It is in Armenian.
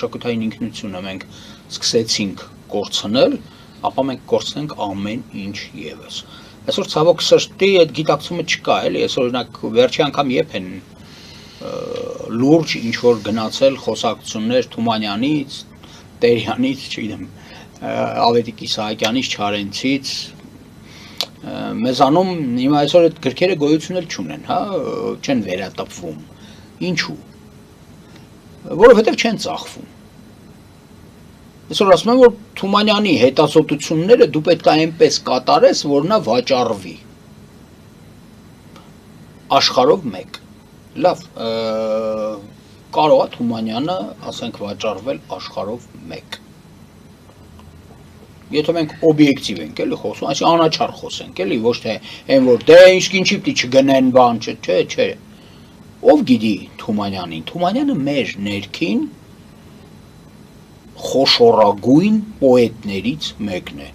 Մշակութային ինքնությունը մենք սկսեցինք կորցնել, ապա մենք կորցնենք ամեն ինչ ևս։ Այսօր ցավոք սրտի այդ գիտակցումը չկա, էլի, այսօր օրինակ վերջի անգամ երբ են լուրջ ինչ որ գնացել խոսակցություններ Թումանյանից, Տերյանից, չգիտեմ, Ավետիք Իսահակյանից, Չարենցից, մեզանում հիմա այսօր այդ գրքերը գոյություն էլ չունեն, հա, չեն վերատպվում։ Ինչու՞։ Որովհետև չեն ծախվում։ Այսօր ասում եմ, որ Թումանյանի հետազոտությունները դու պետք է այնպես կատարես, որ նա վաճառվի։ Աշխարհով մեկ։ Լավ, կարող է Թումանյանը, ասենք, վաճառվել աշխարհով մեկ։ Եթե մենք օբյեկտիվ ենք, էլի խոսում, այսինքն անաչառ խոսենք, էլի, ոչ թե այն որ դե ինչի պիտի չգնեն բան, չէ։ Ով գիտի Թումանյանին։ Թումանյանը մեր ներքին խոշորագույն պոետներից մեկն է։